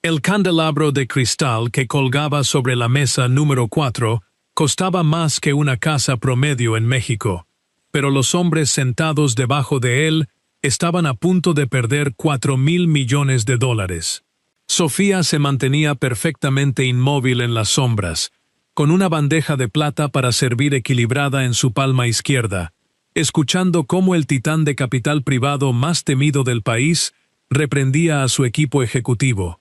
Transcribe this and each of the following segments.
El candelabro de cristal que colgaba sobre la mesa número 4 costaba más que una casa promedio en México, pero los hombres sentados debajo de él estaban a punto de perder $4,000 millones. Sofía se mantenía perfectamente inmóvil en las sombras, con una bandeja de plata para servir equilibrada en su palma izquierda, escuchando cómo el titán de capital privado más temido del país reprendía a su equipo ejecutivo.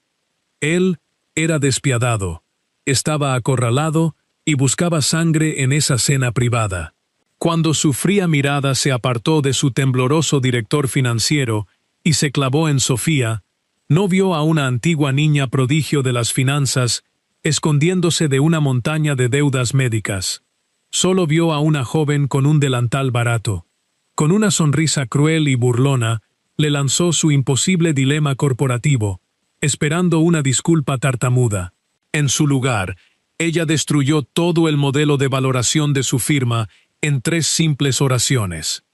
Él era despiadado, estaba acorralado y buscaba sangre en esa cena privada. Cuando su fría mirada se apartó de su tembloroso director financiero y se clavó en Sofía, no vio a una antigua niña prodigio de las finanzas escondiéndose de una montaña de deudas médicas. Solo vio a una joven con un delantal barato. Con una sonrisa cruel y burlona, le lanzó su imposible dilema corporativo, esperando una disculpa tartamuda. En su lugar, ella destruyó todo el modelo de valoración de su firma en 3 simples oraciones.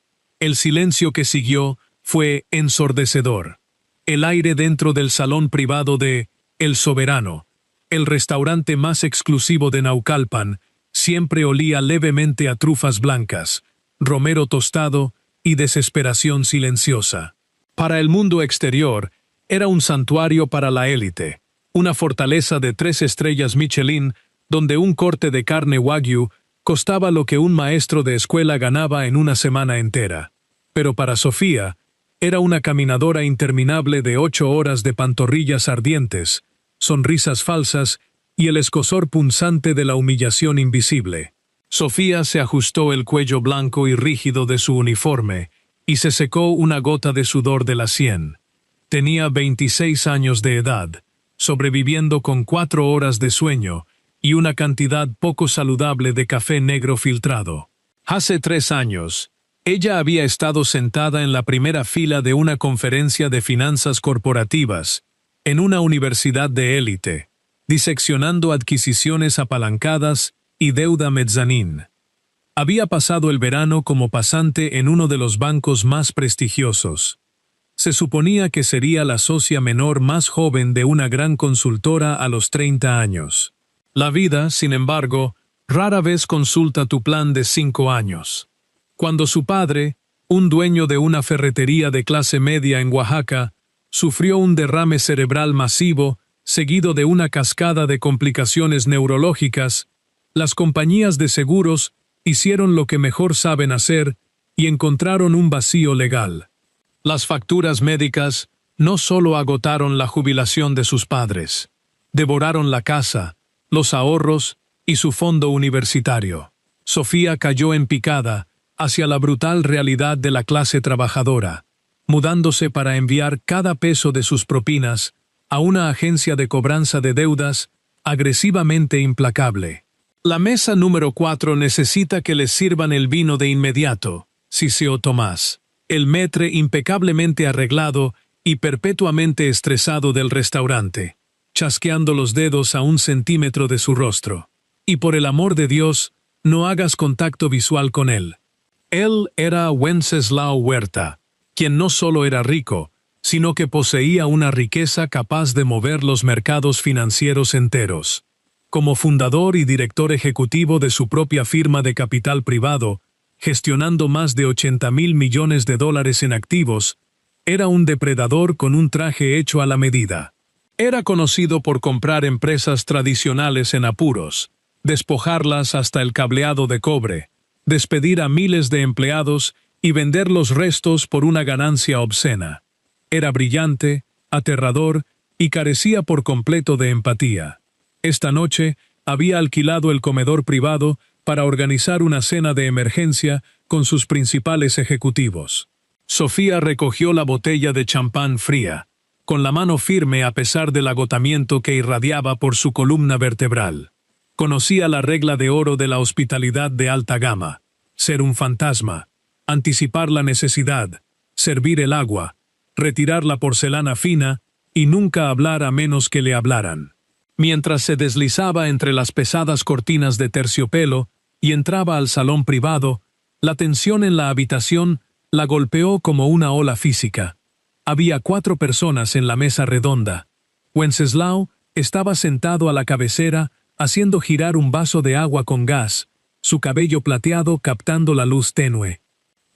El silencio que siguió fue ensordecedor. El aire dentro del salón privado de El Soberano, el restaurante más exclusivo de Naucalpan, siempre olía levemente a trufas blancas, romero tostado y desesperación silenciosa. Para el mundo exterior, era un santuario para la élite, una fortaleza de 3 estrellas Michelin, donde un corte de carne Wagyu costaba lo que un maestro de escuela ganaba en una semana entera. Pero para Sofía, era una caminadora interminable de 8 horas de pantorrillas ardientes, sonrisas falsas y el escozor punzante de la humillación invisible. Sofía se ajustó el cuello blanco y rígido de su uniforme y se secó una gota de sudor de la sien. Tenía 26 años de edad, sobreviviendo con 4 horas de sueño y una cantidad poco saludable de café negro filtrado. Hace 3 años, ella había estado sentada en la primera fila de una conferencia de finanzas corporativas, en una universidad de élite, diseccionando adquisiciones apalancadas y deuda mezzanín. Había pasado el verano como pasante en uno de los bancos más prestigiosos. Se suponía que sería la socia menor más joven de una gran consultora a los 30 años. La vida, sin embargo, rara vez consulta tu plan de 5 años. Cuando su padre, un dueño de una ferretería de clase media en Oaxaca, sufrió un derrame cerebral masivo, seguido de una cascada de complicaciones neurológicas, las compañías de seguros hicieron lo que mejor saben hacer y encontraron un vacío legal. Las facturas médicas no solo agotaron la jubilación de sus padres, devoraron la casa, los ahorros y su fondo universitario. Sofía cayó en picada hacia la brutal realidad de la clase trabajadora, mudándose para enviar cada peso de sus propinas a una agencia de cobranza de deudas agresivamente implacable. La mesa número 4 necesita que les sirvan el vino de inmediato, siseó Tomás, el maître impecablemente arreglado y perpetuamente estresado del restaurante, chasqueando los dedos a 1 centímetro de su rostro. Y por el amor de Dios, no hagas contacto visual con él. Él era Wenceslao Huerta, quien no solo era rico, sino que poseía una riqueza capaz de mover los mercados financieros enteros. Como fundador y director ejecutivo de su propia firma de capital privado, gestionando más de $80,000 millones en activos, era un depredador con un traje hecho a la medida. Era conocido por comprar empresas tradicionales en apuros, despojarlas hasta el cableado de cobre, despedir a miles de empleados y vender los restos por una ganancia obscena. Era brillante, aterrador y carecía por completo de empatía. Esta noche había alquilado el comedor privado para organizar una cena de emergencia con sus principales ejecutivos. Sofía recogió la botella de champán fría, con la mano firme a pesar del agotamiento que irradiaba por su columna vertebral. Conocía la regla de oro de la hospitalidad de alta gama: ser un fantasma, anticipar la necesidad, servir el agua, retirar la porcelana fina y nunca hablar a menos que le hablaran. Mientras se deslizaba entre las pesadas cortinas de terciopelo y entraba al salón privado, la tensión en la habitación la golpeó como una ola física. Había 4 personas en la mesa redonda, Wenceslao estaba sentado a la cabecera, haciendo girar un vaso de agua con gas, su cabello plateado captando la luz tenue.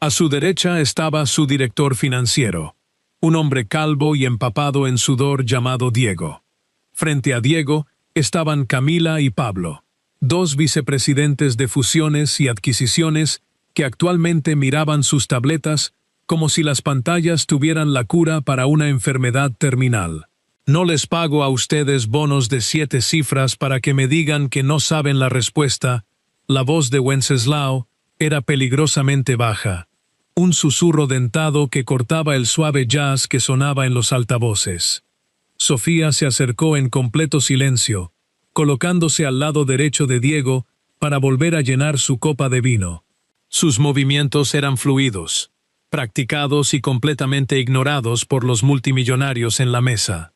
A su derecha estaba su director financiero, un hombre calvo y empapado en sudor llamado Diego. Frente a Diego estaban Camila y Pablo, dos vicepresidentes de fusiones y adquisiciones que actualmente miraban sus tabletas como si las pantallas tuvieran la cura para una enfermedad terminal. No les pago a ustedes bonos de 7 cifras para que me digan que no saben la respuesta. La voz de Wenceslao era peligrosamente baja, un susurro dentado que cortaba el suave jazz que sonaba en los altavoces. Sofía se acercó en completo silencio, colocándose al lado derecho de Diego para volver a llenar su copa de vino. Sus movimientos eran fluidos, practicados y completamente ignorados por los multimillonarios en la mesa.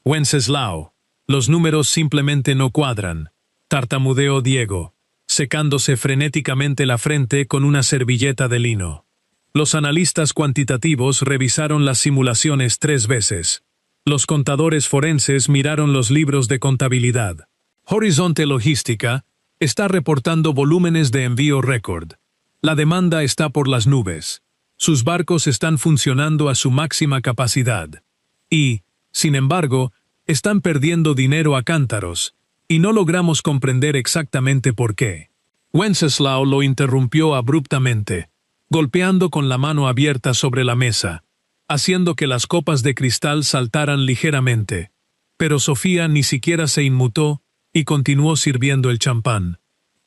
Wenceslao, los números simplemente no cuadran, tartamudeó Diego, secándose frenéticamente la frente con una servilleta de lino. Los analistas cuantitativos revisaron las simulaciones 3 veces. Los contadores forenses miraron los libros de contabilidad. Horizonte Logística está reportando volúmenes de envío récord. La demanda está por las nubes. Sus barcos están funcionando a su máxima capacidad. Y, sin embargo, están perdiendo dinero a cántaros, y no logramos comprender exactamente por qué. Wenceslao lo interrumpió abruptamente, golpeando con la mano abierta sobre la mesa, haciendo que las copas de cristal saltaran ligeramente. Pero Sofía ni siquiera se inmutó y continuó sirviendo el champán.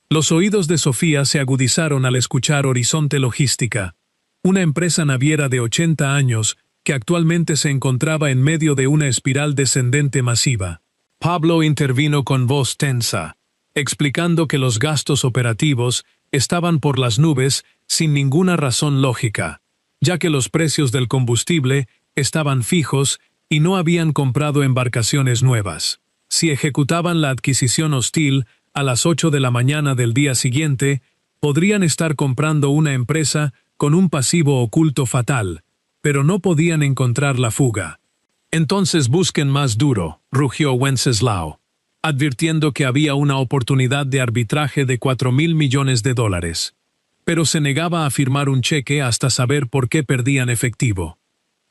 Los oídos de Sofía se agudizaron al escuchar Horizonte Logística, una empresa naviera de 80 años que actualmente se encontraba en medio de una espiral descendente masiva. Pablo intervino con voz tensa, explicando que los gastos operativos estaban por las nubes sin ninguna razón lógica, ya que los precios del combustible estaban fijos y no habían comprado embarcaciones nuevas. Si ejecutaban la adquisición hostil a las 8 de la mañana del día siguiente, podrían estar comprando una empresa con un pasivo oculto fatal, pero no podían encontrar la fuga. Entonces busquen más duro, rugió Wenceslao, advirtiendo que había una oportunidad de arbitraje de $4.000 millones. Pero se negaba a firmar un cheque hasta saber por qué perdían efectivo.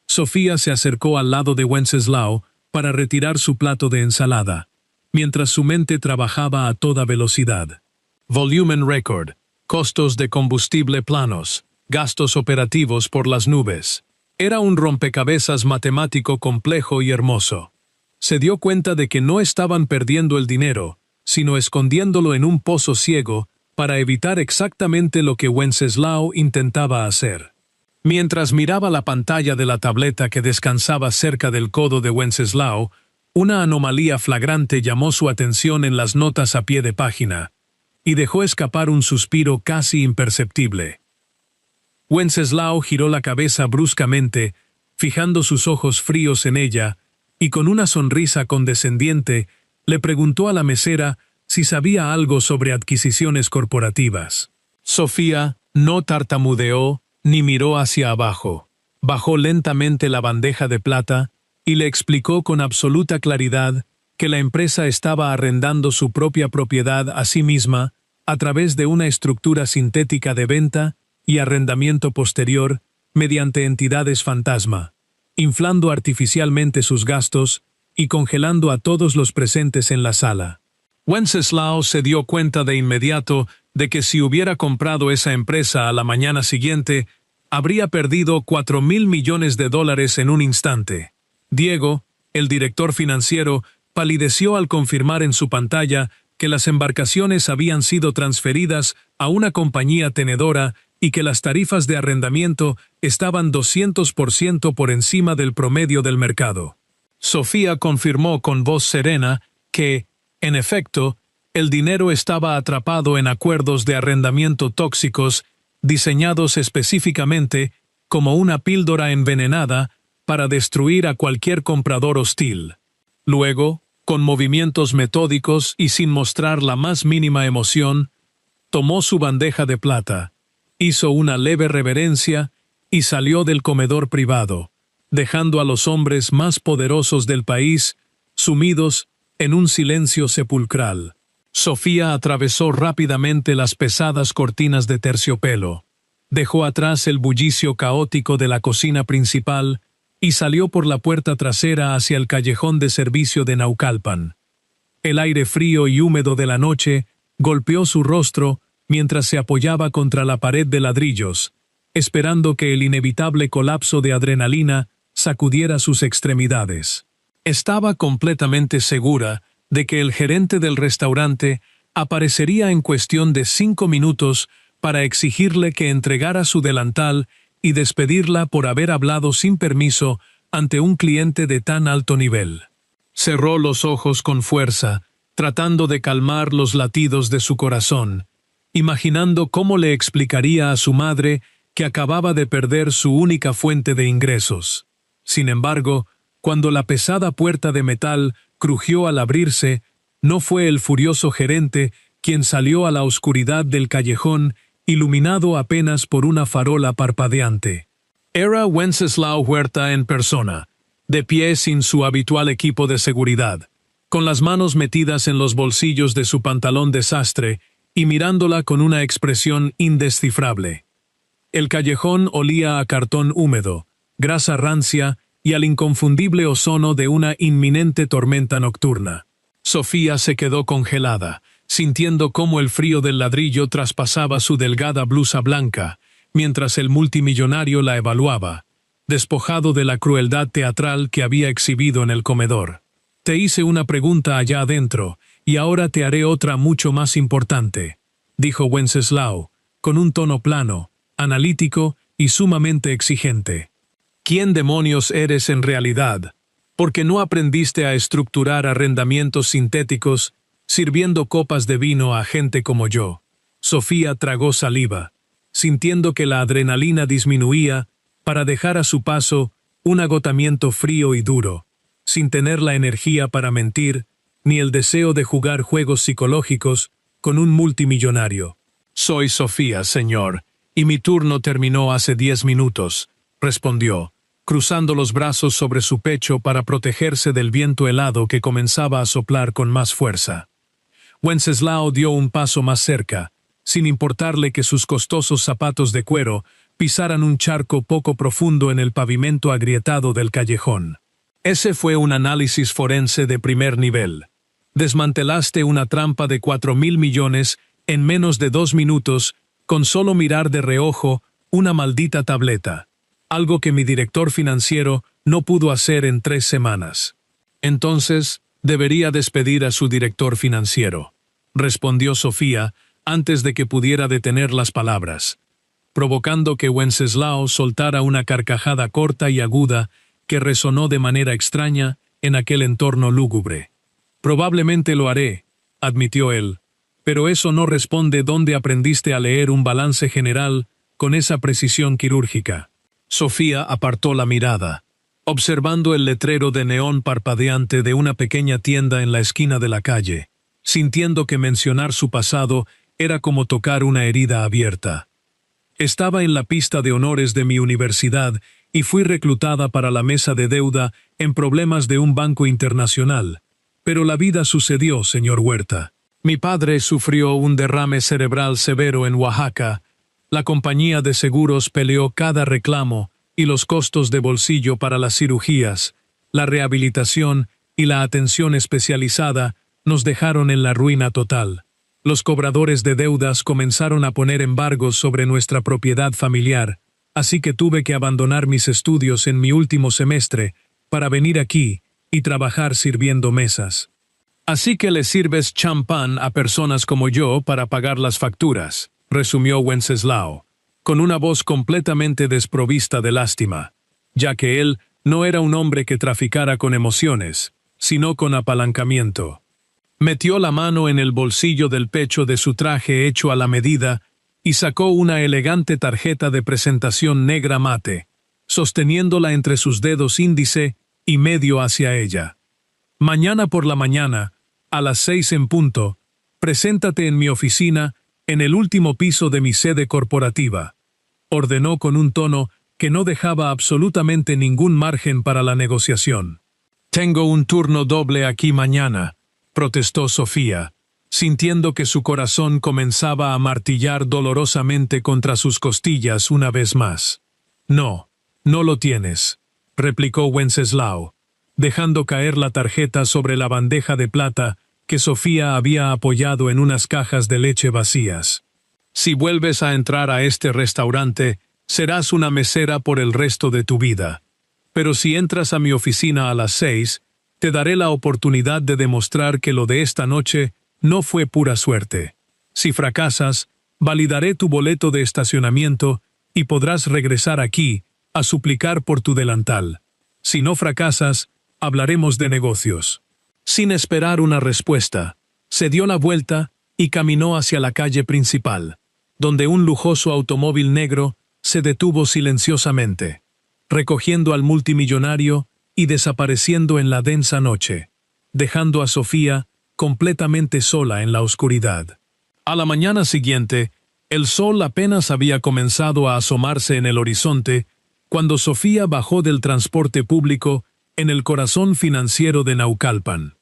Sofía se acercó al lado de Wenceslao para retirar su plato de ensalada, mientras su mente trabajaba a toda velocidad. Volumen récord, costos de combustible planos, gastos operativos por las nubes. Era un rompecabezas matemático complejo y hermoso. Se dio cuenta de que no estaban perdiendo el dinero, sino escondiéndolo en un pozo ciego para evitar exactamente lo que Wenceslao intentaba hacer. Mientras miraba la pantalla de la tableta que descansaba cerca del codo de Wenceslao, una anomalía flagrante llamó su atención en las notas a pie de página, y dejó escapar un suspiro casi imperceptible. Wenceslao giró la cabeza bruscamente, fijando sus ojos fríos en ella, y con una sonrisa condescendiente, le preguntó a la mesera si sabía algo sobre adquisiciones corporativas. Sofía no tartamudeó ni miró hacia abajo. Bajó lentamente la bandeja de plata y le explicó con absoluta claridad que la empresa estaba arrendando su propia propiedad a sí misma a través de una estructura sintética de venta y arrendamiento posterior mediante entidades fantasma, inflando artificialmente sus gastos y congelando a todos los presentes en la sala. Wenceslao se dio cuenta de inmediato de que si hubiera comprado esa empresa a la mañana siguiente, habría perdido $4.000 millones en un instante. Diego, el director financiero, palideció al confirmar en su pantalla que las embarcaciones habían sido transferidas a una compañía tenedora y que las tarifas de arrendamiento estaban 200% por encima del promedio del mercado. Sofía confirmó con voz serena que, en efecto, el dinero estaba atrapado en acuerdos de arrendamiento tóxicos diseñados específicamente como una píldora envenenada para destruir a cualquier comprador hostil. Luego, con movimientos metódicos y sin mostrar la más mínima emoción, tomó su bandeja de plata, hizo una leve reverencia y salió del comedor privado, dejando a los hombres más poderosos del país sumidos en un silencio sepulcral. Sofía atravesó rápidamente las pesadas cortinas de terciopelo, dejó atrás el bullicio caótico de la cocina principal y salió por la puerta trasera hacia el callejón de servicio de Naucalpan. El aire frío y húmedo de la noche golpeó su rostro mientras se apoyaba contra la pared de ladrillos, esperando que el inevitable colapso de adrenalina sacudiera sus extremidades. Estaba completamente segura de que el gerente del restaurante aparecería en cuestión de 5 minutos para exigirle que entregara su delantal y despedirla por haber hablado sin permiso ante un cliente de tan alto nivel. Cerró los ojos con fuerza, tratando de calmar los latidos de su corazón, imaginando cómo le explicaría a su madre que acababa de perder su única fuente de ingresos. Sin embargo, cuando la pesada puerta de metal crujió al abrirse, no fue el furioso gerente quien salió a la oscuridad del callejón, iluminado apenas por una farola parpadeante. Era Wenceslao Huerta en persona, de pie sin su habitual equipo de seguridad, con las manos metidas en los bolsillos de su pantalón de sastre y mirándola con una expresión indescifrable. El callejón olía a cartón húmedo, grasa rancia y al inconfundible ozono de una inminente tormenta nocturna. Sofía se quedó congelada, sintiendo cómo el frío del ladrillo traspasaba su delgada blusa blanca, mientras el multimillonario la evaluaba, despojado de la crueldad teatral que había exhibido en el comedor. Te hice una pregunta allá adentro, y ahora te haré otra mucho más importante, dijo Wenceslao, con un tono plano, analítico y sumamente exigente. ¿Quién demonios eres en realidad? Porque no aprendiste a estructurar arrendamientos sintéticos sirviendo copas de vino a gente como yo. Sofía tragó saliva, sintiendo que la adrenalina disminuía para dejar a su paso un agotamiento frío y duro, sin tener la energía para mentir ni el deseo de jugar juegos psicológicos con un multimillonario. Soy Sofía, señor, y mi turno terminó hace 10 minutos, respondió, cruzando los brazos sobre su pecho para protegerse del viento helado que comenzaba a soplar con más fuerza. Wenceslao dio un paso más cerca, sin importarle que sus costosos zapatos de cuero pisaran un charco poco profundo en el pavimento agrietado del callejón. Ese fue un análisis forense de primer nivel. Desmantelaste una trampa de 4.000 millones en menos de 2 minutos con solo mirar de reojo una maldita tableta, algo que mi director financiero no pudo hacer en 3 semanas. Entonces, debería despedir a su director financiero, respondió Sofía antes de que pudiera detener las palabras, provocando que Wenceslao soltara una carcajada corta y aguda que resonó de manera extraña en aquel entorno lúgubre. Probablemente lo haré, admitió él, pero eso no responde dónde aprendiste a leer un balance general con esa precisión quirúrgica. Sofía apartó la mirada, observando el letrero de neón parpadeante de una pequeña tienda en la esquina de la calle, sintiendo que mencionar su pasado era como tocar una herida abierta. Estaba en la pista de honores de mi universidad y fui reclutada para la mesa de deuda en problemas de un banco internacional. Pero la vida sucedió, señor Huerta. Mi padre sufrió un derrame cerebral severo en Oaxaca. La compañía de seguros peleó cada reclamo y los costos de bolsillo para las cirugías, la rehabilitación y la atención especializada nos dejaron en la ruina total. Los cobradores de deudas comenzaron a poner embargos sobre nuestra propiedad familiar, así que tuve que abandonar mis estudios en mi último semestre para venir aquí y trabajar sirviendo mesas. Así que le sirves champán a personas como yo para pagar las facturas, resumió Wenceslao, con una voz completamente desprovista de lástima, ya que él no era un hombre que traficara con emociones, sino con apalancamiento. Metió la mano en el bolsillo del pecho de su traje hecho a la medida y sacó una elegante tarjeta de presentación negra mate, sosteniéndola entre sus dedos índice y medio hacia ella. Mañana por la mañana, a las 6 en punto, preséntate en mi oficina en el último piso de mi sede corporativa, ordenó con un tono que no dejaba absolutamente ningún margen para la negociación. Tengo un turno doble aquí mañana, protestó Sofía, sintiendo que su corazón comenzaba a martillar dolorosamente contra sus costillas una vez más. No, no lo tienes, replicó Wenceslao, dejando caer la tarjeta sobre la bandeja de plata que Sofía había apoyado en unas cajas de leche vacías. Si vuelves a entrar a este restaurante, serás una mesera por el resto de tu vida. Pero si entras a mi oficina a las 6, te daré la oportunidad de demostrar que lo de esta noche no fue pura suerte. Si fracasas, validaré tu boleto de estacionamiento y podrás regresar aquí a suplicar por tu delantal. Si no fracasas, hablaremos de negocios. Sin esperar una respuesta, se dio la vuelta y caminó hacia la calle principal, donde un lujoso automóvil negro se detuvo silenciosamente, recogiendo al multimillonario y desapareciendo en la densa noche, dejando a Sofía completamente sola en la oscuridad. A la mañana siguiente, el sol apenas había comenzado a asomarse en el horizonte cuando Sofía bajó del transporte público en el corazón financiero de Naucalpan.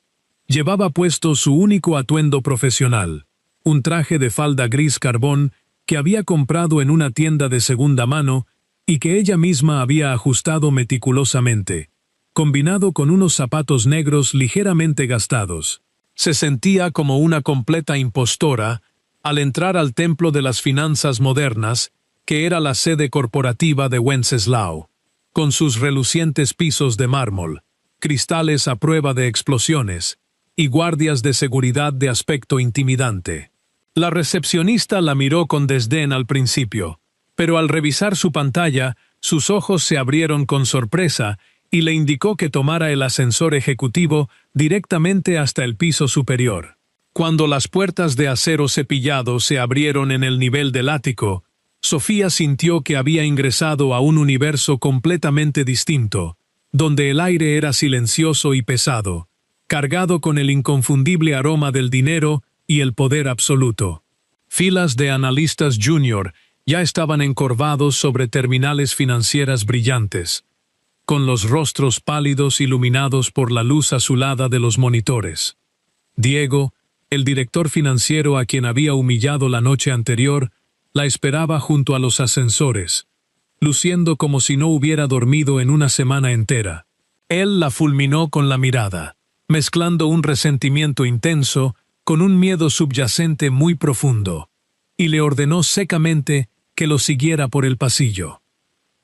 Llevaba puesto su único atuendo profesional, un traje de falda gris carbón que había comprado en una tienda de segunda mano y que ella misma había ajustado meticulosamente, combinado con unos zapatos negros ligeramente gastados. Se sentía como una completa impostora al entrar al templo de las finanzas modernas, que era la sede corporativa de Wenceslao, con sus relucientes pisos de mármol, cristales a prueba de explosiones y guardias de seguridad de aspecto intimidante. La recepcionista la miró con desdén al principio, pero al revisar su pantalla, sus ojos se abrieron con sorpresa y le indicó que tomara el ascensor ejecutivo directamente hasta el piso superior. Cuando las puertas de acero cepillado se abrieron en el nivel del ático, Sofía sintió que había ingresado a un universo completamente distinto, donde el aire era silencioso y pesado, cargado con el inconfundible aroma del dinero y el poder absoluto. Filas de analistas junior ya estaban encorvados sobre terminales financieras brillantes, con los rostros pálidos iluminados por la luz azulada de los monitores. Diego, el director financiero a quien había humillado la noche anterior, la esperaba junto a los ascensores, luciendo como si no hubiera dormido en una semana entera. Él la fulminó con la mirada, mezclando un resentimiento intenso con un miedo subyacente muy profundo, y le ordenó secamente que lo siguiera por el pasillo.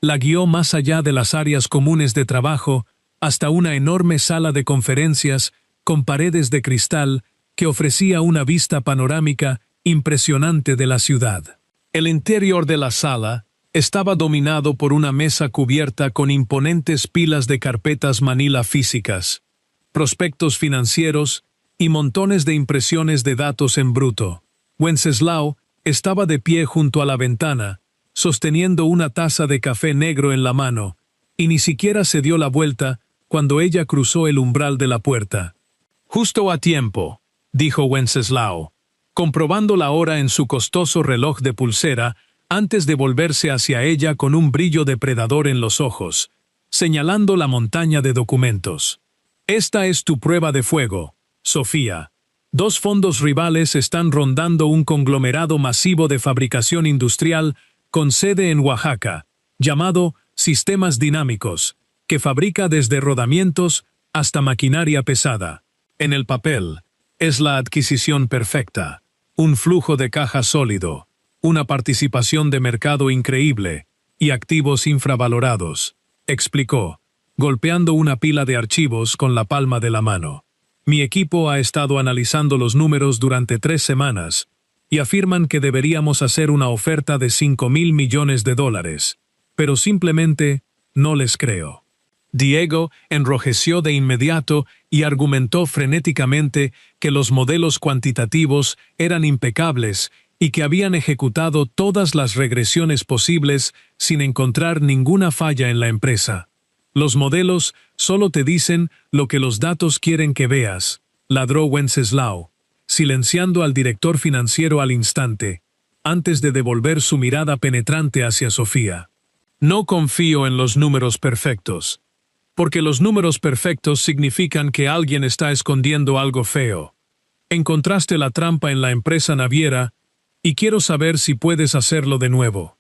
La guió más allá de las áreas comunes de trabajo hasta una enorme sala de conferencias con paredes de cristal que ofrecía una vista panorámica impresionante de la ciudad. El interior de la sala estaba dominado por una mesa cubierta con imponentes pilas de carpetas manila físicas, prospectos financieros y montones de impresiones de datos en bruto. Wenceslao estaba de pie junto a la ventana, sosteniendo una taza de café negro en la mano, y ni siquiera se dio la vuelta cuando ella cruzó el umbral de la puerta. «Justo a tiempo», dijo Wenceslao, comprobando la hora en su costoso reloj de pulsera antes de volverse hacia ella con un brillo depredador en los ojos, señalando la montaña de documentos. «Esta es tu prueba de fuego, Sofía. 2 fondos rivales están rondando un conglomerado masivo de fabricación industrial con sede en Oaxaca, llamado Sistemas Dinámicos, que fabrica desde rodamientos hasta maquinaria pesada. En el papel, es la adquisición perfecta, un flujo de caja sólido, una participación de mercado increíble y activos infravalorados», explicó, golpeando una pila de archivos con la palma de la mano. «Mi equipo ha estado analizando los números durante 3 semanas y afirman que deberíamos hacer una oferta de $5,000 millones, pero simplemente no les creo». Diego enrojeció de inmediato y argumentó frenéticamente que los modelos cuantitativos eran impecables y que habían ejecutado todas las regresiones posibles sin encontrar ninguna falla en la empresa. «Los modelos solo te dicen lo que los datos quieren que veas», ladró Wenceslao, silenciando al director financiero al instante, antes de devolver su mirada penetrante hacia Sofía. «No confío en los números perfectos. porque los números perfectos significan que alguien está escondiendo algo feo. Encontraste la trampa en la empresa naviera y quiero saber si puedes hacerlo de nuevo.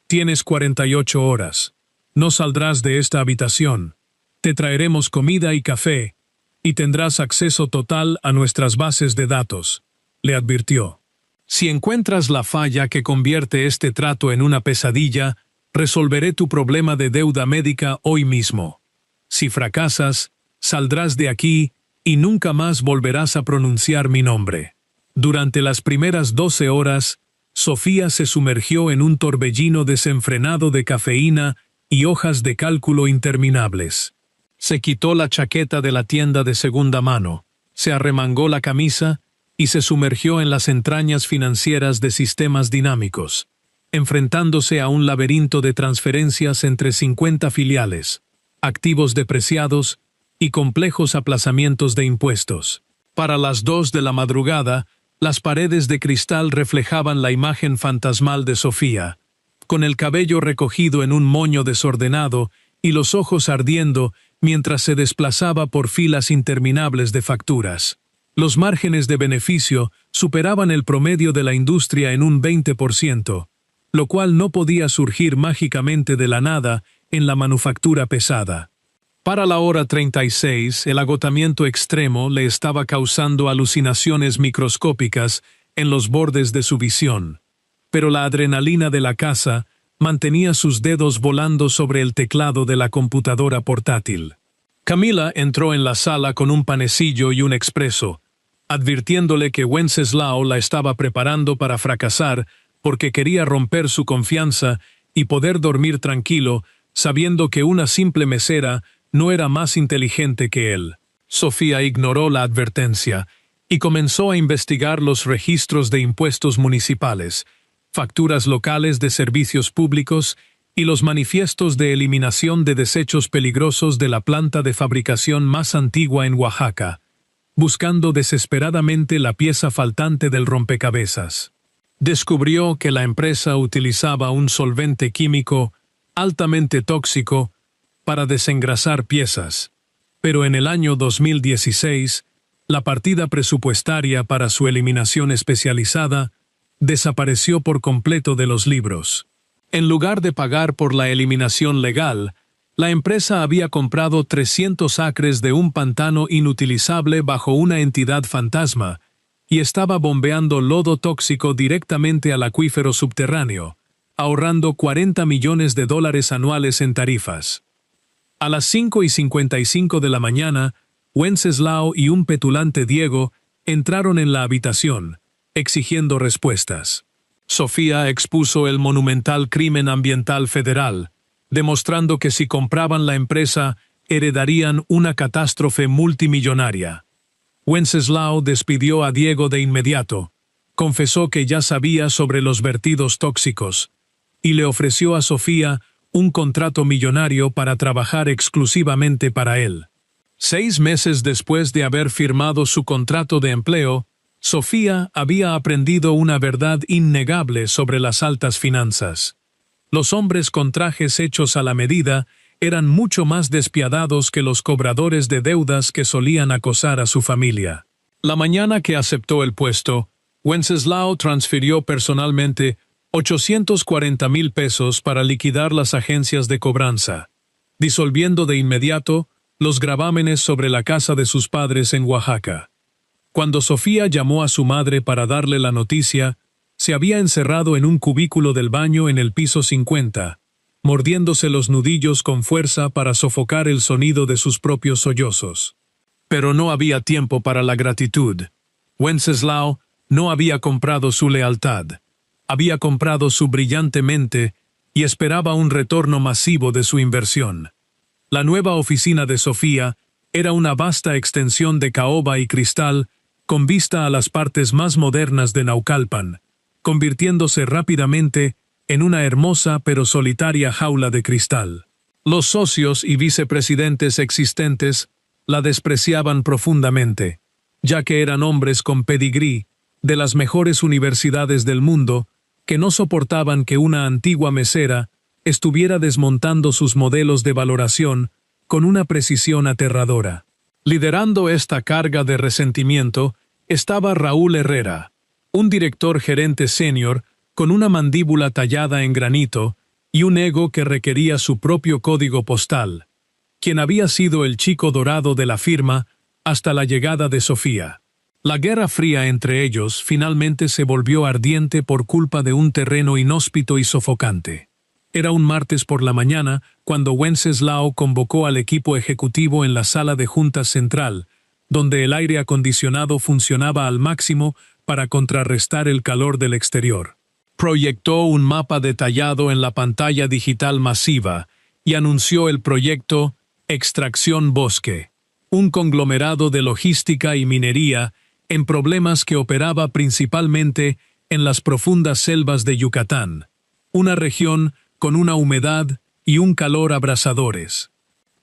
Tienes 48 horas. No saldrás de esta habitación. Te traeremos comida y café, y tendrás acceso total a nuestras bases de datos, le advirtió. Si encuentras la falla que convierte este trato en una pesadilla, resolveré tu problema de deuda médica hoy mismo. Si fracasas, saldrás de aquí y nunca más volverás a pronunciar mi nombre. Durante las primeras 12 horas, Sofía se sumergió en un torbellino desenfrenado de cafeína y hojas de cálculo interminables. Se quitó la chaqueta de la tienda de segunda mano, se arremangó la camisa y se sumergió en las entrañas financieras de sistemas dinámicos, enfrentándose a un laberinto de transferencias entre 50 filiales, activos depreciados y complejos aplazamientos de impuestos. Para las 2 de la madrugada, las paredes de cristal reflejaban la imagen fantasmal de Sofía, con el cabello recogido en un moño desordenado y los ojos ardiendo mientras se desplazaba por filas interminables de facturas. Los márgenes de beneficio superaban el promedio de la industria en un 20%, lo cual no podía surgir mágicamente de la nada en la manufactura pesada. Para la hora 36, el agotamiento extremo le estaba causando alucinaciones microscópicas en los bordes de su visión, pero la adrenalina de la caza mantenía sus dedos volando sobre el teclado de la computadora portátil. Camila entró en la sala con un panecillo y un expreso, advirtiéndole que Wenceslao la estaba preparando para fracasar porque quería romper su confianza y poder dormir tranquilo, sabiendo que una simple mesera no era más inteligente que él. Sofía ignoró la advertencia y comenzó a investigar los registros de impuestos municipales, facturas locales de servicios públicos y los manifiestos de eliminación de desechos peligrosos de la planta de fabricación más antigua en Oaxaca, buscando desesperadamente la pieza faltante del rompecabezas. Descubrió que la empresa utilizaba un solvente químico altamente tóxico para desengrasar piezas, pero en el año 2016, la partida presupuestaria para su eliminación especializada desapareció por completo de los libros. En lugar de pagar por la eliminación legal, la empresa había comprado 300 acres de un pantano inutilizable bajo una entidad fantasma y estaba bombeando lodo tóxico directamente al acuífero subterráneo, ahorrando $40 millones anuales en tarifas. A las 5:55 de la mañana, Wenceslao y un petulante Diego entraron en la habitación, exigiendo respuestas. Sofía expuso el monumental crimen ambiental federal, demostrando que si compraban la empresa, heredarían una catástrofe multimillonaria. Wenceslao despidió a Diego de inmediato, confesó que ya sabía sobre los vertidos tóxicos, y le ofreció a Sofía un contrato millonario para trabajar exclusivamente para él. 6 meses después de haber firmado su contrato de empleo, Sofía había aprendido una verdad innegable sobre las altas finanzas. Los hombres con trajes hechos a la medida eran mucho más despiadados que los cobradores de deudas que solían acosar a su familia. La mañana que aceptó el puesto, Wenceslao transfirió personalmente $840,000 para liquidar las agencias de cobranza, disolviendo de inmediato los gravámenes sobre la casa de sus padres en Oaxaca. Cuando Sofía llamó a su madre para darle la noticia, se había encerrado en un cubículo del baño en el piso 50, mordiéndose los nudillos con fuerza para sofocar el sonido de sus propios sollozos. Pero no había tiempo para la gratitud. Wenceslao no había comprado su lealtad. Había comprado su brillante mente y esperaba un retorno masivo de su inversión. La nueva oficina de Sofía era una vasta extensión de caoba y cristal con vista a las partes más modernas de Naucalpan, convirtiéndose rápidamente en una hermosa pero solitaria jaula de cristal. Los socios y vicepresidentes existentes la despreciaban profundamente, ya que eran hombres con pedigrí de las mejores universidades del mundo que no soportaban que una antigua mesera estuviera desmontando sus modelos de valoración con una precisión aterradora. Liderando esta carga de resentimiento estaba Raúl Herrera, un director gerente senior con una mandíbula tallada en granito y un ego que requería su propio código postal, quien había sido el chico dorado de la firma hasta la llegada de Sofía. La guerra fría entre ellos finalmente se volvió ardiente por culpa de un terreno inhóspito y sofocante. Era un martes por la mañana cuando Wenceslao convocó al equipo ejecutivo en la sala de juntas central, donde el aire acondicionado funcionaba al máximo para contrarrestar el calor del exterior. Proyectó un mapa detallado en la pantalla digital masiva y anunció el proyecto Extracción Bosque, un conglomerado de logística y minería en problemas que operaba principalmente en las profundas selvas de Yucatán, una región con una humedad y un calor abrasadores.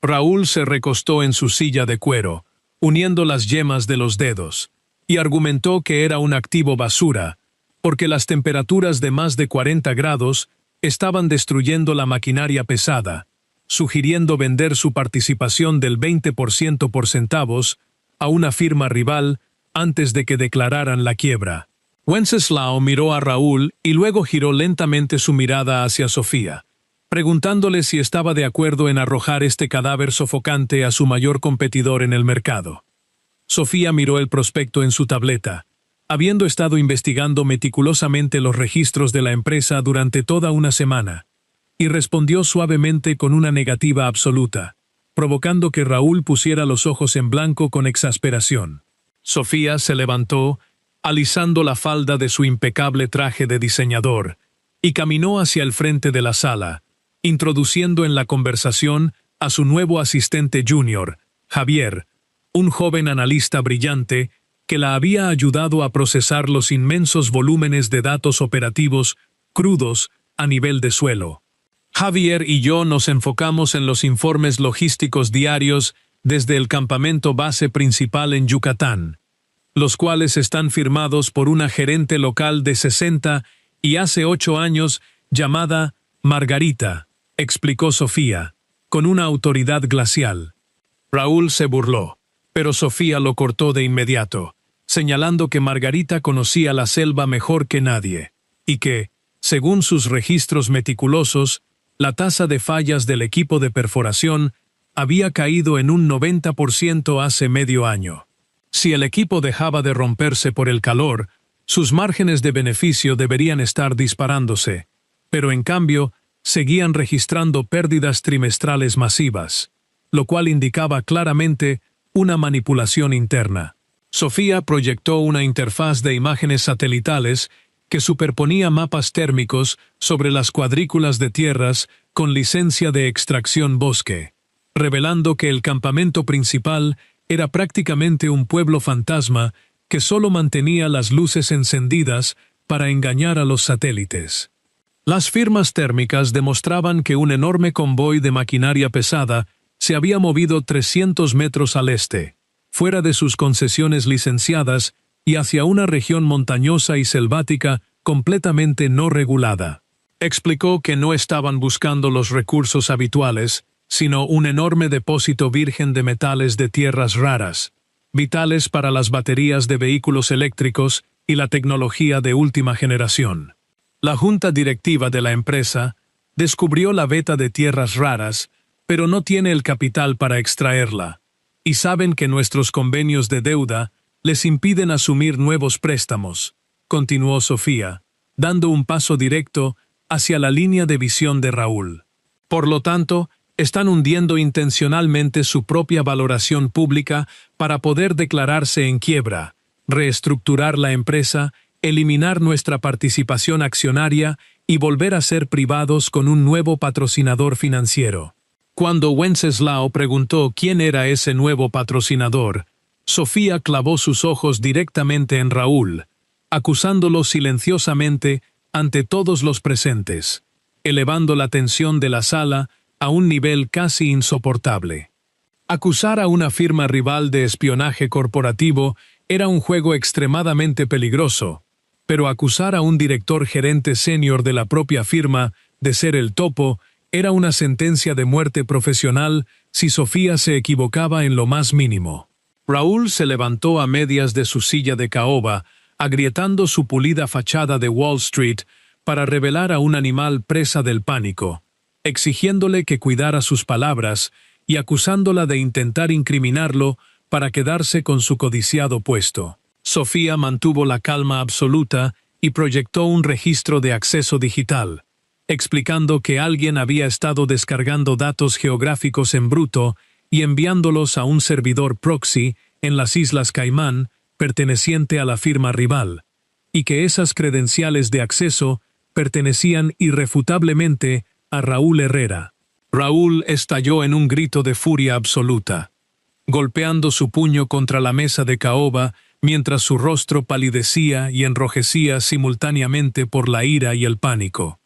Raúl se recostó en su silla de cuero, uniendo las yemas de los dedos, y argumentó que era un activo basura, porque las temperaturas de más de 40 grados estaban destruyendo la maquinaria pesada, sugiriendo vender su participación del 20% por centavos a una firma rival antes de que declararan la quiebra. Wenceslao miró a Raúl y luego giró lentamente su mirada hacia Sofía, preguntándole si estaba de acuerdo en arrojar este cadáver sofocante a su mayor competidor en el mercado. Sofía miró el prospecto en su tableta, habiendo estado investigando meticulosamente los registros de la empresa durante toda una semana, y respondió suavemente con una negativa absoluta, provocando que Raúl pusiera los ojos en blanco con exasperación. Sofía se levantó, alisando la falda de su impecable traje de diseñador, y caminó hacia el frente de la sala, introduciendo en la conversación a su nuevo asistente junior, Javier, un joven analista brillante que la había ayudado a procesar los inmensos volúmenes de datos operativos crudos a nivel de suelo. Javier y yo nos enfocamos en los informes logísticos diarios desde el campamento base principal en Yucatán, los cuales están firmados por una gerente local de 60 y hace 8 años llamada Margarita, explicó Sofía, con una autoridad glacial. Raúl se burló, pero Sofía lo cortó de inmediato, señalando que Margarita conocía la selva mejor que nadie, y que, según sus registros meticulosos, la tasa de fallas del equipo de perforación había caído en un 90% hace medio año. Si el equipo dejaba de romperse por el calor, sus márgenes de beneficio deberían estar disparándose, pero en cambio, seguían registrando pérdidas trimestrales masivas, lo cual indicaba claramente una manipulación interna. Sofía proyectó una interfaz de imágenes satelitales que superponía mapas térmicos sobre las cuadrículas de tierras con licencia de extracción bosque, revelando que el campamento principal era prácticamente un pueblo fantasma que solo mantenía las luces encendidas para engañar a los satélites. Las firmas térmicas demostraban que un enorme convoy de maquinaria pesada se había movido 300 metros al este, fuera de sus concesiones licenciadas y hacia una región montañosa y selvática completamente no regulada. Explicó que no estaban buscando los recursos habituales, sino un enorme depósito virgen de metales de tierras raras, vitales para las baterías de vehículos eléctricos y la tecnología de última generación. La junta directiva de la empresa descubrió la veta de tierras raras, pero no tiene el capital para extraerla, y saben que nuestros convenios de deuda les impiden asumir nuevos préstamos, continuó Sofía, dando un paso directo hacia la línea de visión de Raúl. Por lo tanto, están hundiendo intencionalmente su propia valoración pública para poder declararse en quiebra, reestructurar la empresa, eliminar nuestra participación accionaria y volver a ser privados con un nuevo patrocinador financiero. Cuando Wenceslao preguntó quién era ese nuevo patrocinador, Sofía clavó sus ojos directamente en Raúl, acusándolo silenciosamente ante todos los presentes, elevando la tensión de la sala a un nivel casi insoportable. Acusar a una firma rival de espionaje corporativo era un juego extremadamente peligroso, pero acusar a un director gerente senior de la propia firma de ser el topo era una sentencia de muerte profesional si Sofía se equivocaba en lo más mínimo. Raúl se levantó a medias de su silla de caoba, agrietando su pulida fachada de Wall Street para revelar a un animal presa del pánico, exigiéndole que cuidara sus palabras y acusándola de intentar incriminarlo para quedarse con su codiciado puesto. Sofía mantuvo la calma absoluta y proyectó un registro de acceso digital, explicando que alguien había estado descargando datos geográficos en bruto y enviándolos a un servidor proxy en las Islas Caimán, perteneciente a la firma rival, y que esas credenciales de acceso pertenecían irrefutablemente a Raúl Herrera. Raúl estalló en un grito de furia absoluta, golpeando su puño contra la mesa de caoba mientras su rostro palidecía y enrojecía simultáneamente por la ira y el pánico.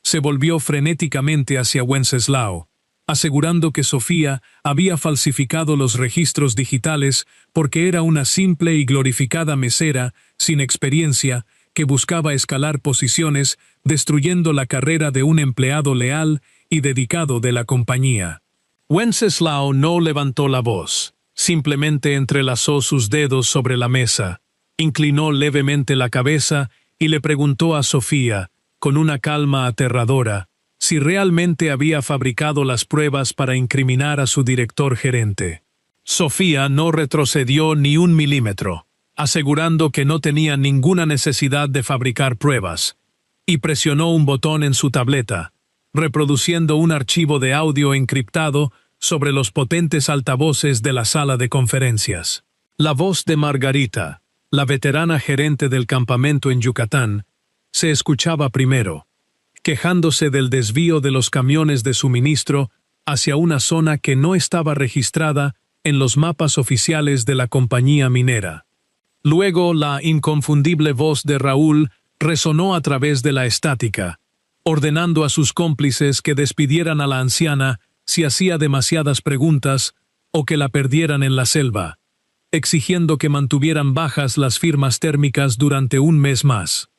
Se volvió frenéticamente hacia Wenceslao, asegurando que Sofía había falsificado los registros digitales porque era una simple y glorificada mesera sin experiencia que buscaba escalar posiciones destruyendo la carrera de un empleado leal y dedicado de la compañía. Wenceslao no levantó la voz, simplemente entrelazó sus dedos sobre la mesa, inclinó levemente la cabeza y le preguntó a Sofía, con una calma aterradora, si realmente había fabricado las pruebas para incriminar a su director gerente. Sofía no retrocedió ni un milímetro, asegurando que no tenía ninguna necesidad de fabricar pruebas, y presionó un botón en su tableta, reproduciendo un archivo de audio encriptado sobre los potentes altavoces de la sala de conferencias. La voz de Margarita, la veterana gerente del campamento en Yucatán, se escuchaba primero, quejándose del desvío de los camiones de suministro hacia una zona que no estaba registrada en los mapas oficiales de la compañía minera. Luego la inconfundible voz de Raúl resonó a través de la estática, ordenando a sus cómplices que despidieran a la anciana si hacía demasiadas preguntas o que la perdieran en la selva, exigiendo que mantuvieran bajas las firmas térmicas durante un mes más.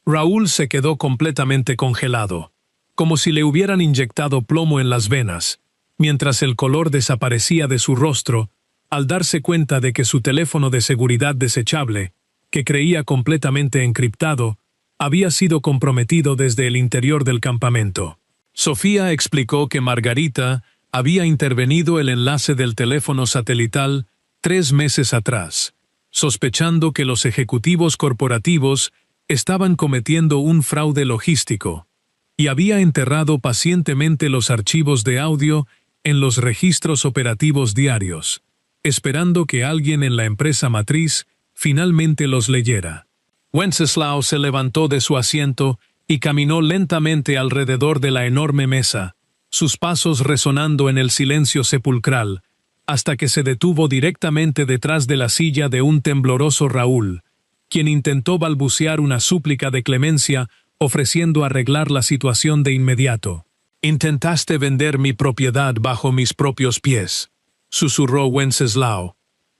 Raúl se quedó completamente congelado, como si le hubieran inyectado plomo en las venas, mientras el color desaparecía de su rostro al darse cuenta de que su teléfono de seguridad desechable, que creía completamente encriptado, había sido comprometido desde el interior del campamento. Sofía explicó que Margarita había intervenido el enlace del teléfono satelital 3 meses atrás, sospechando que los ejecutivos corporativos estaban cometiendo un fraude logístico, y había enterrado pacientemente los archivos de audio en los registros operativos diarios, esperando que alguien en la empresa matriz finalmente los leyera. Wenceslao se levantó de su asiento y caminó lentamente alrededor de la enorme mesa, sus pasos resonando en el silencio sepulcral, hasta que se detuvo directamente detrás de la silla de un tembloroso Raúl, quien intentó balbucear una súplica de clemencia ofreciendo arreglar la situación de inmediato. «Intentaste vender mi propiedad bajo mis propios pies», susurró Wenceslao,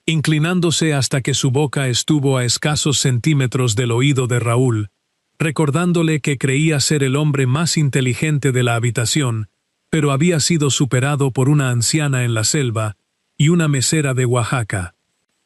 inclinándose hasta que su boca estuvo a escasos centímetros del oído de Raúl, recordándole que creía ser el hombre más inteligente de la habitación, pero había sido superado por una anciana en la selva y una mesera de Oaxaca.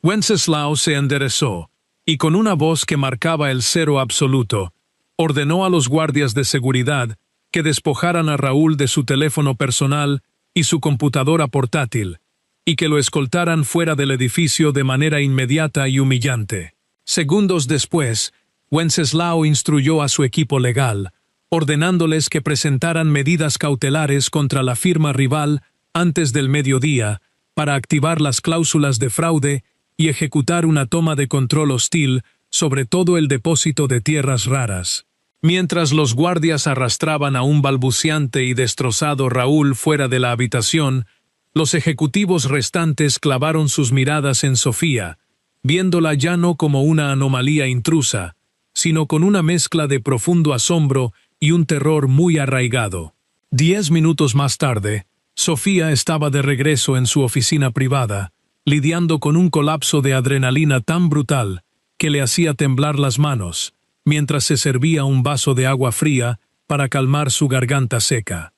Wenceslao se enderezó, y con una voz que marcaba el cero absoluto, ordenó a los guardias de seguridad que despojaran a Raúl de su teléfono personal y su computadora portátil, y que lo escoltaran fuera del edificio de manera inmediata y humillante. Segundos después, Wenceslao instruyó a su equipo legal, ordenándoles que presentaran medidas cautelares contra la firma rival antes del mediodía para activar las cláusulas de fraude y ejecutar una toma de control hostil sobre todo el depósito de tierras raras. Mientras los guardias arrastraban a un balbuceante y destrozado Raúl fuera de la habitación, los ejecutivos restantes clavaron sus miradas en Sofía, viéndola ya no como una anomalía intrusa, sino con una mezcla de profundo asombro y un terror muy arraigado. 10 minutos más tarde, Sofía estaba de regreso en su oficina privada, lidiando con un colapso de adrenalina tan brutal que le hacía temblar las manos, mientras se servía un vaso de agua fría para calmar su garganta seca.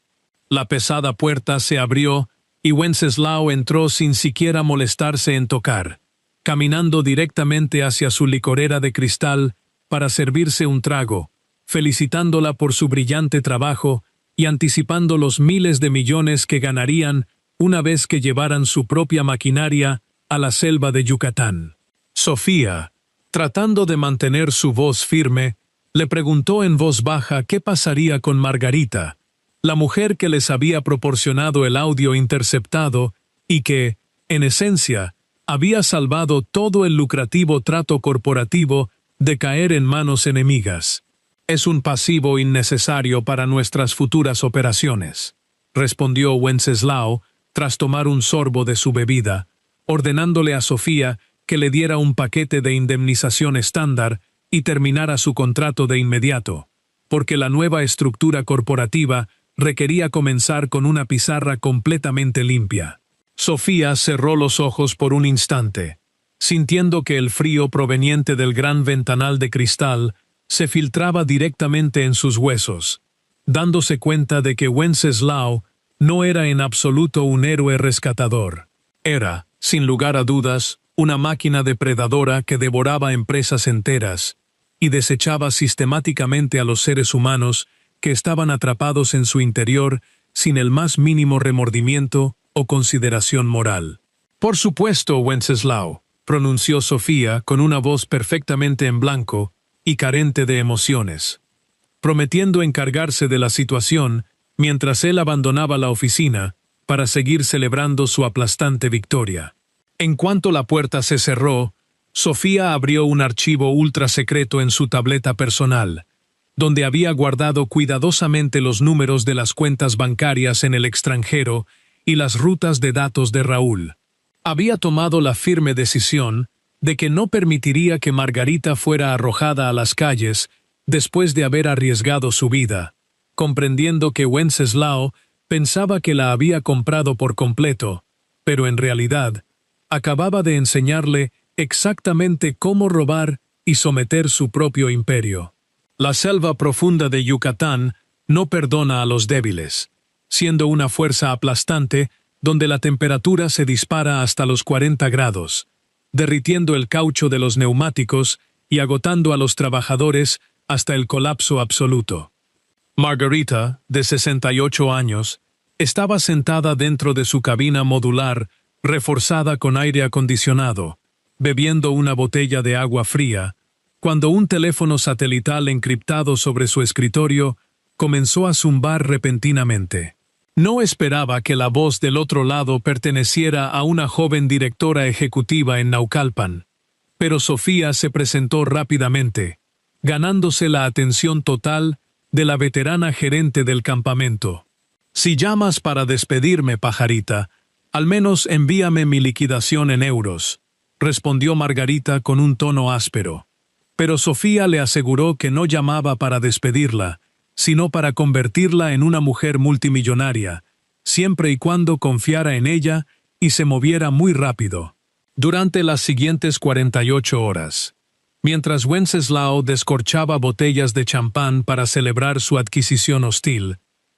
La pesada puerta se abrió y Wenceslao entró sin siquiera molestarse en tocar, caminando directamente hacia su licorera de cristal para servirse un trago, felicitándola por su brillante trabajo y anticipando los miles de millones que ganarían una vez que llevaran su propia maquinaria a la selva de Yucatán. Sofía, tratando de mantener su voz firme, le preguntó en voz baja qué pasaría con Margarita, la mujer que les había proporcionado el audio interceptado y que, en esencia, había salvado todo el lucrativo trato corporativo de caer en manos enemigas. «Es un pasivo innecesario para nuestras futuras operaciones», respondió Wenceslao tras tomar un sorbo de su bebida, ordenándole a Sofía que le diera un paquete de indemnización estándar y terminara su contrato de inmediato, porque la nueva estructura corporativa requería comenzar con una pizarra completamente limpia. Sofía cerró los ojos por un instante, sintiendo que el frío proveniente del gran ventanal de cristal se filtraba directamente en sus huesos, dándose cuenta de que Wenceslao no era en absoluto un héroe rescatador. Era, sin lugar a dudas, una máquina depredadora que devoraba empresas enteras y desechaba sistemáticamente a los seres humanos que estaban atrapados en su interior sin el más mínimo remordimiento o consideración moral. «Por supuesto, Wenceslao», pronunció Sofía con una voz perfectamente en blanco y carente de emociones, prometiendo encargarse de la situación mientras él abandonaba la oficina para seguir celebrando su aplastante victoria. En cuanto la puerta se cerró, Sofía abrió un archivo ultra secreto en su tableta personal, donde había guardado cuidadosamente los números de las cuentas bancarias en el extranjero y las rutas de datos de Raúl. Había tomado la firme decisión de que no permitiría que Margarita fuera arrojada a las calles después de haber arriesgado su vida, comprendiendo que Wenceslao pensaba que la había comprado por completo, pero en realidad acababa de enseñarle exactamente cómo robar y someter su propio imperio. La selva profunda de Yucatán no perdona a los débiles, siendo una fuerza aplastante donde la temperatura se dispara hasta los 40 grados, derritiendo el caucho de los neumáticos y agotando a los trabajadores hasta el colapso absoluto. Margarita, de 68 años, estaba sentada dentro de su cabina modular, reforzada con aire acondicionado, bebiendo una botella de agua fría, cuando un teléfono satelital encriptado sobre su escritorio comenzó a zumbar repentinamente. No esperaba que la voz del otro lado perteneciera a una joven directora ejecutiva en Naucalpan, pero Sofía se presentó rápidamente, ganándose la atención total de la veterana gerente del campamento. «Si llamas para despedirme, pajarita, al menos envíame mi liquidación en euros», respondió Margarita con un tono áspero. Pero Sofía le aseguró que no llamaba para despedirla, sino para convertirla en una mujer multimillonaria, siempre y cuando confiara en ella y se moviera muy rápido. Durante las siguientes 48 horas, mientras Wenceslao descorchaba botellas de champán para celebrar su adquisición hostil,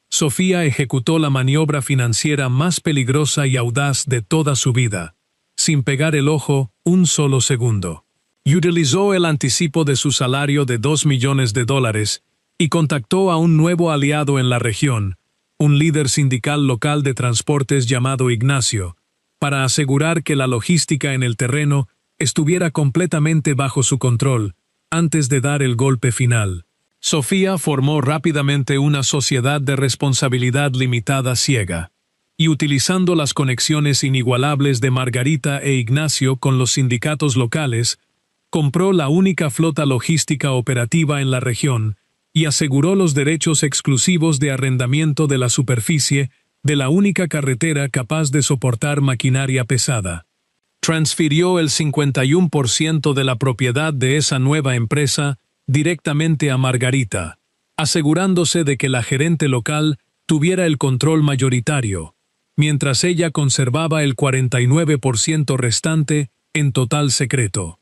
Sofía ejecutó la maniobra financiera más peligrosa y audaz de toda su vida, sin pegar el ojo un solo segundo. Y utilizó el anticipo de su salario de $2 millones y contactó a un nuevo aliado en la región, un líder sindical local de transportes llamado Ignacio, para asegurar que la logística en el terreno estuviera completamente bajo su control, antes de dar el golpe final. Sofía formó rápidamente una sociedad de responsabilidad limitada ciega, y utilizando las conexiones inigualables de Margarita e Ignacio con los sindicatos locales, compró la única flota logística operativa en la región y aseguró los derechos exclusivos de arrendamiento de la superficie de la única carretera capaz de soportar maquinaria pesada. Transfirió el 51% de la propiedad de esa nueva empresa directamente a Margarita, asegurándose de que la gerente local tuviera el control mayoritario, mientras ella conservaba el 49% restante en total secreto.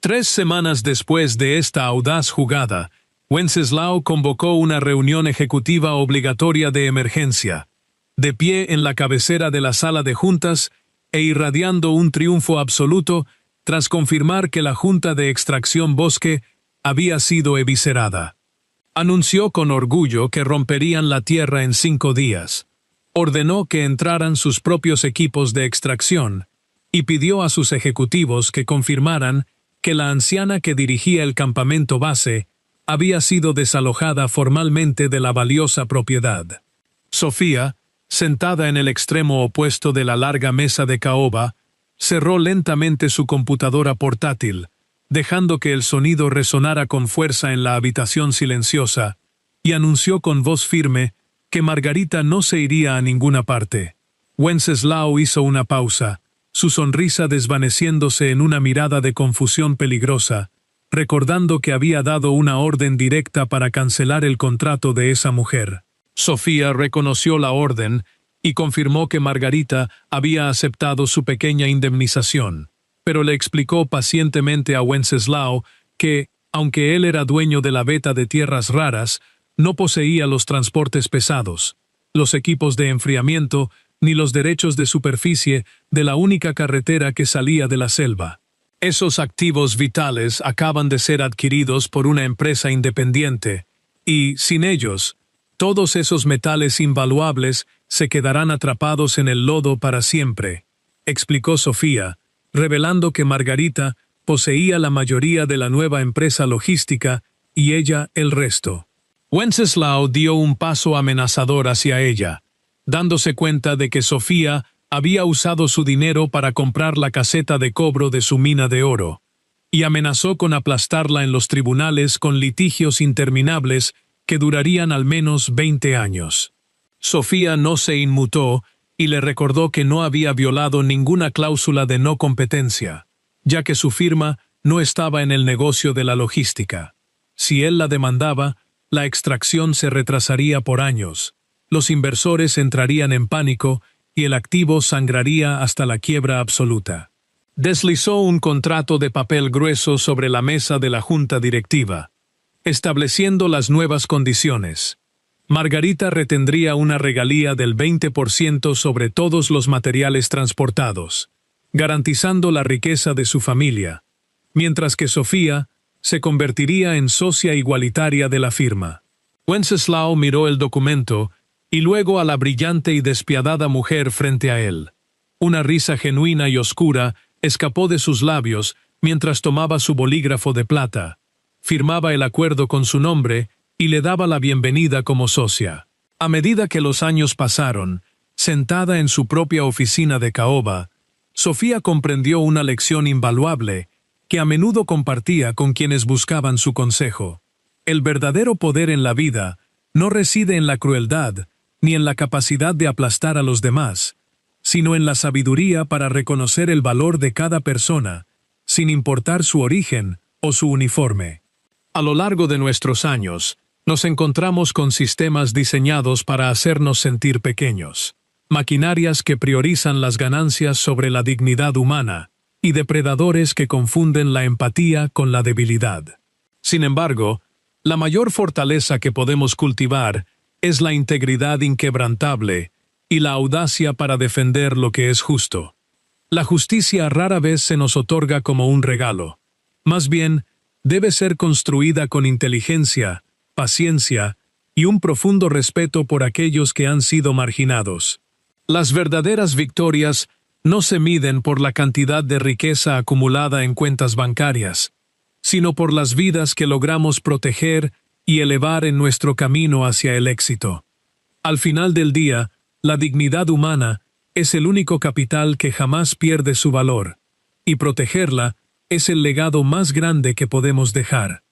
3 semanas después de esta audaz jugada, Wenceslao convocó una reunión ejecutiva obligatoria de emergencia, de pie en la cabecera de la sala de juntas e irradiando un triunfo absoluto tras confirmar que la Junta de Extracción Bosque había sido eviscerada. Anunció con orgullo que romperían la tierra en 5 días. Ordenó que entraran sus propios equipos de extracción y pidió a sus ejecutivos que confirmaran que la anciana que dirigía el campamento base había sido desalojada formalmente de la valiosa propiedad. Sofía, sentada en el extremo opuesto de la larga mesa de caoba, cerró lentamente su computadora portátil, dejando que el sonido resonara con fuerza en la habitación silenciosa, y anunció con voz firme que Margarita no se iría a ninguna parte. Wenceslao hizo una pausa, su sonrisa desvaneciéndose en una mirada de confusión peligrosa, recordando que había dado una orden directa para cancelar el contrato de esa mujer. Sofía reconoció la orden y confirmó que Margarita había aceptado su pequeña indemnización, pero le explicó pacientemente a Wenceslao que, aunque él era dueño de la veta de tierras raras, no poseía los transportes pesados, los equipos de enfriamiento ni los derechos de superficie de la única carretera que salía de la selva. Esos activos vitales acaban de ser adquiridos por una empresa independiente, y, sin ellos, todos esos metales invaluables se quedarán atrapados en el lodo para siempre, explicó Sofía, revelando que Margarita poseía la mayoría de la nueva empresa logística y ella el resto. Wenceslao dio un paso amenazador hacia ella, dándose cuenta de que Sofía había usado su dinero para comprar la caseta de cobro de su mina de oro, y amenazó con aplastarla en los tribunales con litigios interminables que durarían al menos 20 años. Sofía no se inmutó y le recordó que no había violado ninguna cláusula de no competencia, ya que su firma no estaba en el negocio de la logística. Si él la demandaba, la extracción se retrasaría por años, los inversores entrarían en pánico y el activo sangraría hasta la quiebra absoluta. Deslizó un contrato de papel grueso sobre la mesa de la junta directiva, estableciendo las nuevas condiciones. Margarita retendría una regalía del 20% sobre todos los materiales transportados, garantizando la riqueza de su familia, mientras que Sofía se convertiría en socia igualitaria de la firma. Wenceslao miró el documento y luego a la brillante y despiadada mujer frente a él. Una risa genuina y oscura escapó de sus labios mientras tomaba su bolígrafo de plata, firmaba el acuerdo con su nombre y le daba la bienvenida como socia. A medida que los años pasaron, sentada en su propia oficina de caoba, Sofía comprendió una lección invaluable que a menudo compartía con quienes buscaban su consejo. El verdadero poder en la vida no reside en la crueldad ni en la capacidad de aplastar a los demás, sino en la sabiduría para reconocer el valor de cada persona, sin importar su origen o su uniforme. A lo largo de nuestros años, nos encontramos con sistemas diseñados para hacernos sentir pequeños, maquinarias que priorizan las ganancias sobre la dignidad humana, y depredadores que confunden la empatía con la debilidad. Sin embargo, la mayor fortaleza que podemos cultivar es la integridad inquebrantable y la audacia para defender lo que es justo. La justicia rara vez se nos otorga como un regalo. Más bien, debe ser construida con inteligencia, paciencia y un profundo respeto por aquellos que han sido marginados. Las verdaderas victorias no se miden por la cantidad de riqueza acumulada en cuentas bancarias, sino por las vidas que logramos proteger y elevar en nuestro camino hacia el éxito. Al final del día, la dignidad humana es el único capital que jamás pierde su valor, y protegerla es el legado más grande que podemos dejar.